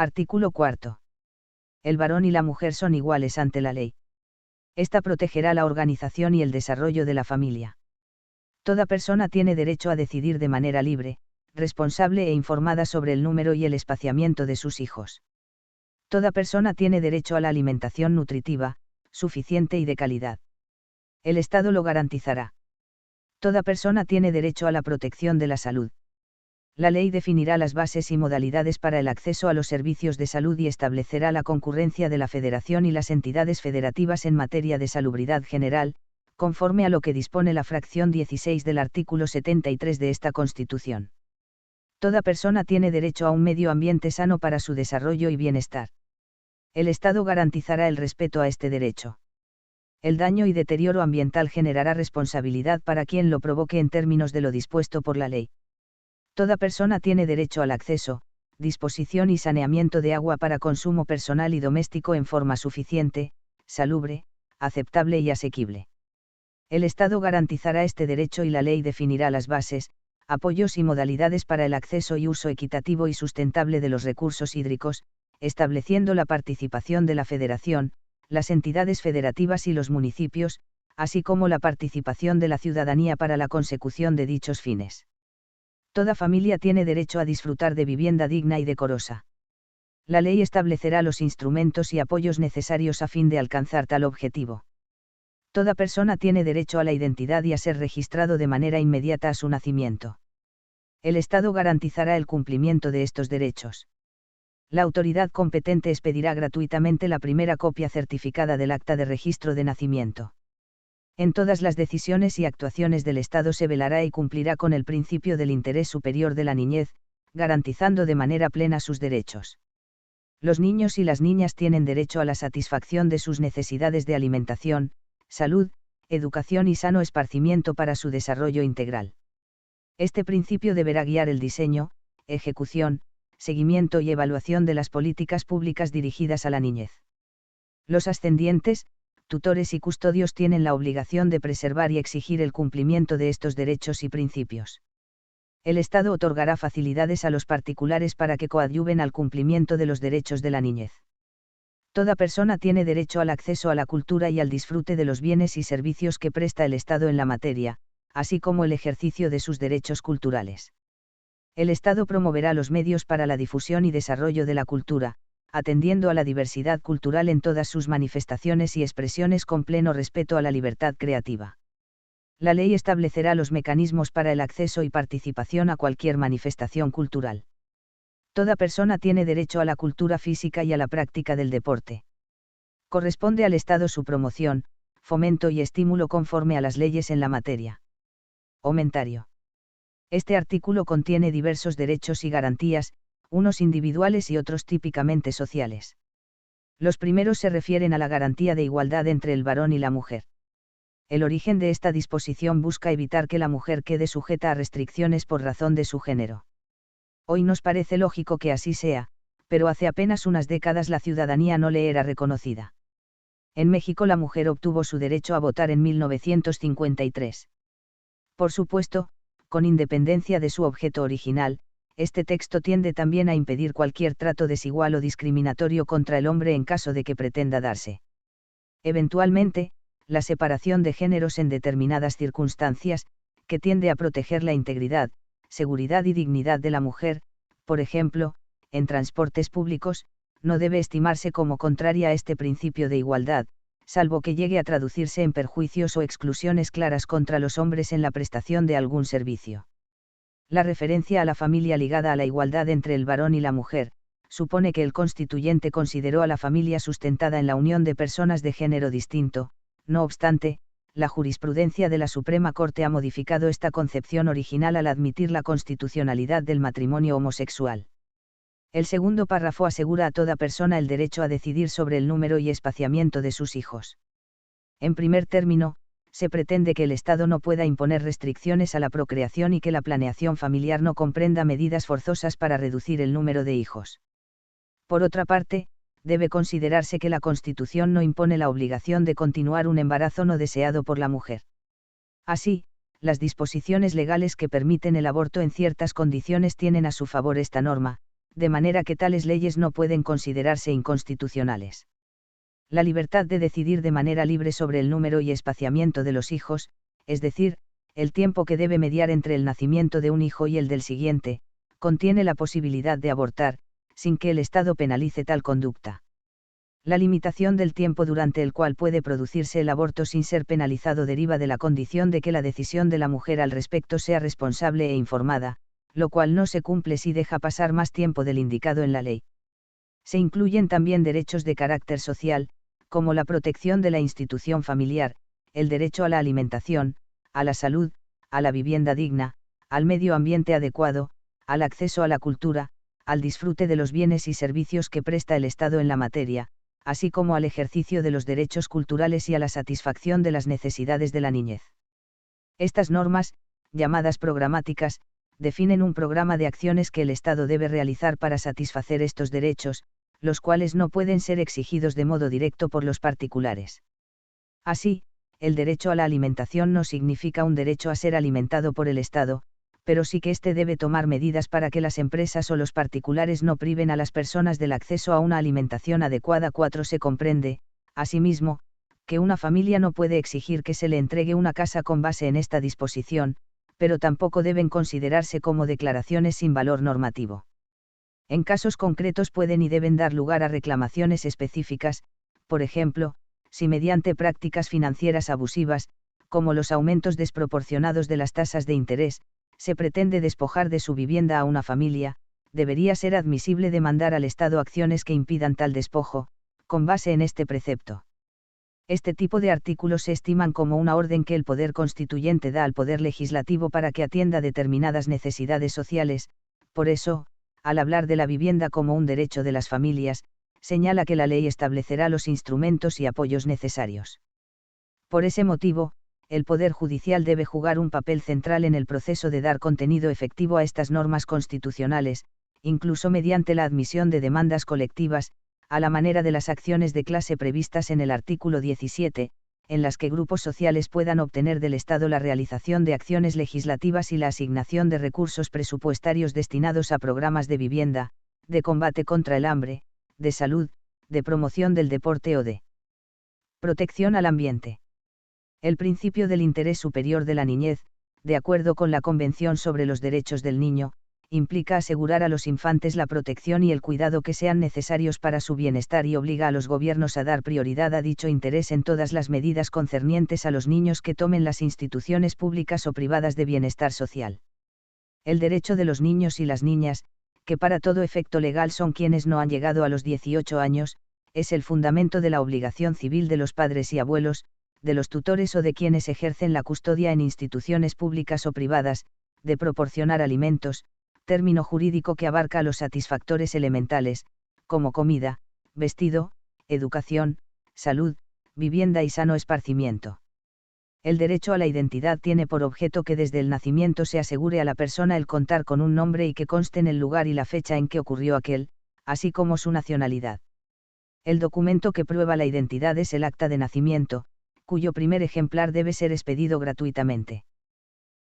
Artículo 4. El varón y la mujer son iguales ante la ley. Esta protegerá la organización y el desarrollo de la familia. Toda persona tiene derecho a decidir de manera libre, responsable e informada sobre el número y el espaciamiento de sus hijos. Toda persona tiene derecho a la alimentación nutritiva, suficiente y de calidad. El Estado lo garantizará. Toda persona tiene derecho a la protección de la salud. La ley definirá las bases y modalidades para el acceso a los servicios de salud y establecerá la concurrencia de la Federación y las entidades federativas en materia de salubridad general, conforme a lo que dispone la fracción 16 del artículo 73 de esta Constitución. Toda persona tiene derecho a un medio ambiente sano para su desarrollo y bienestar. El Estado garantizará el respeto a este derecho. El daño y deterioro ambiental generará responsabilidad para quien lo provoque en términos de lo dispuesto por la ley. Toda persona tiene derecho al acceso, disposición y saneamiento de agua para consumo personal y doméstico en forma suficiente, salubre, aceptable y asequible. El Estado garantizará este derecho y la ley definirá las bases, apoyos y modalidades para el acceso y uso equitativo y sustentable de los recursos hídricos, estableciendo la participación de la Federación, las entidades federativas y los municipios, así como la participación de la ciudadanía para la consecución de dichos fines. Toda familia tiene derecho a disfrutar de vivienda digna y decorosa. La ley establecerá los instrumentos y apoyos necesarios a fin de alcanzar tal objetivo. Toda persona tiene derecho a la identidad y a ser registrado de manera inmediata a su nacimiento. El Estado garantizará el cumplimiento de estos derechos. La autoridad competente expedirá gratuitamente la primera copia certificada del acta de registro de nacimiento. En todas las decisiones y actuaciones del Estado se velará y cumplirá con el principio del interés superior de la niñez, garantizando de manera plena sus derechos. Los niños y las niñas tienen derecho a la satisfacción de sus necesidades de alimentación, salud, educación y sano esparcimiento para su desarrollo integral. Este principio deberá guiar el diseño, ejecución, seguimiento y evaluación de las políticas públicas dirigidas a la niñez. Los ascendientes, tutores y custodios tienen la obligación de preservar y exigir el cumplimiento de estos derechos y principios. El Estado otorgará facilidades a los particulares para que coadyuven al cumplimiento de los derechos de la niñez. Toda persona tiene derecho al acceso a la cultura y al disfrute de los bienes y servicios que presta el Estado en la materia, así como el ejercicio de sus derechos culturales. El Estado promoverá los medios para la difusión y desarrollo de la cultura, atendiendo a la diversidad cultural en todas sus manifestaciones y expresiones con pleno respeto a la libertad creativa. La ley establecerá los mecanismos para el acceso y participación a cualquier manifestación cultural. Toda persona tiene derecho a la cultura física y a la práctica del deporte. Corresponde al Estado su promoción, fomento y estímulo conforme a las leyes en la materia. Comentario. Este artículo contiene diversos derechos y garantías, unos individuales y otros típicamente sociales. Los primeros se refieren a la garantía de igualdad entre el varón y la mujer. El origen de esta disposición busca evitar que la mujer quede sujeta a restricciones por razón de su género. Hoy nos parece lógico que así sea, pero hace apenas unas décadas la ciudadanía no le era reconocida. En México la mujer obtuvo su derecho a votar en 1953. Por supuesto, con independencia de su objeto original, este texto tiende también a impedir cualquier trato desigual o discriminatorio contra el hombre en caso de que pretenda darse. Eventualmente, la separación de géneros en determinadas circunstancias, que tiende a proteger la integridad, seguridad y dignidad de la mujer, por ejemplo, en transportes públicos, no debe estimarse como contraria a este principio de igualdad, salvo que llegue a traducirse en perjuicios o exclusiones claras contra los hombres en la prestación de algún servicio. La referencia a la familia ligada a la igualdad entre el varón y la mujer, supone que el constituyente consideró a la familia sustentada en la unión de personas de género distinto. No obstante, la jurisprudencia de la Suprema Corte ha modificado esta concepción original al admitir la constitucionalidad del matrimonio homosexual. El segundo párrafo asegura a toda persona el derecho a decidir sobre el número y espaciamiento de sus hijos. En primer término, se pretende que el Estado no pueda imponer restricciones a la procreación y que la planeación familiar no comprenda medidas forzosas para reducir el número de hijos. Por otra parte, debe considerarse que la Constitución no impone la obligación de continuar un embarazo no deseado por la mujer. Así, las disposiciones legales que permiten el aborto en ciertas condiciones tienen a su favor esta norma, de manera que tales leyes no pueden considerarse inconstitucionales. La libertad de decidir de manera libre sobre el número y espaciamiento de los hijos, es decir, el tiempo que debe mediar entre el nacimiento de un hijo y el del siguiente, contiene la posibilidad de abortar, sin que el Estado penalice tal conducta. La limitación del tiempo durante el cual puede producirse el aborto sin ser penalizado deriva de la condición de que la decisión de la mujer al respecto sea responsable e informada, lo cual no se cumple si deja pasar más tiempo del indicado en la ley. Se incluyen también derechos de carácter social, como la protección de la institución familiar, el derecho a la alimentación, a la salud, a la vivienda digna, al medio ambiente adecuado, al acceso a la cultura, al disfrute de los bienes y servicios que presta el Estado en la materia, así como al ejercicio de los derechos culturales y a la satisfacción de las necesidades de la niñez. Estas normas, llamadas programáticas, definen un programa de acciones que el Estado debe realizar para satisfacer estos derechos, los cuales no pueden ser exigidos de modo directo por los particulares. Así, el derecho a la alimentación no significa un derecho a ser alimentado por el Estado, pero sí que éste debe tomar medidas para que las empresas o los particulares no priven a las personas del acceso a una alimentación adecuada. 4. Se comprende, asimismo, que una familia no puede exigir que se le entregue una casa con base en esta disposición, pero tampoco deben considerarse como declaraciones sin valor normativo. En casos concretos pueden y deben dar lugar a reclamaciones específicas, por ejemplo, si mediante prácticas financieras abusivas, como los aumentos desproporcionados de las tasas de interés, se pretende despojar de su vivienda a una familia, debería ser admisible demandar al Estado acciones que impidan tal despojo, con base en este precepto. Este tipo de artículos se estiman como una orden que el poder constituyente da al poder legislativo para que atienda determinadas necesidades sociales. Por eso, al hablar de la vivienda como un derecho de las familias, señala que la ley establecerá los instrumentos y apoyos necesarios. Por ese motivo, el Poder Judicial debe jugar un papel central en el proceso de dar contenido efectivo a estas normas constitucionales, incluso mediante la admisión de demandas colectivas, a la manera de las acciones de clase previstas en el artículo 17, en las que grupos sociales puedan obtener del Estado la realización de acciones legislativas y la asignación de recursos presupuestarios destinados a programas de vivienda, de combate contra el hambre, de salud, de promoción del deporte o de protección al ambiente. El principio del interés superior de la niñez, de acuerdo con la Convención sobre los Derechos del Niño, implica asegurar a los infantes la protección y el cuidado que sean necesarios para su bienestar y obliga a los gobiernos a dar prioridad a dicho interés en todas las medidas concernientes a los niños que tomen las instituciones públicas o privadas de bienestar social. El derecho de los niños y las niñas, que para todo efecto legal son quienes no han llegado a los 18 años, es el fundamento de la obligación civil de los padres y abuelos, de los tutores o de quienes ejercen la custodia en instituciones públicas o privadas, de proporcionar alimentos, término jurídico que abarca a los satisfactores elementales, como comida, vestido, educación, salud, vivienda y sano esparcimiento. El derecho a la identidad tiene por objeto que desde el nacimiento se asegure a la persona el contar con un nombre y que consten el lugar y la fecha en que ocurrió aquel, así como su nacionalidad. El documento que prueba la identidad es el acta de nacimiento, cuyo primer ejemplar debe ser expedido gratuitamente.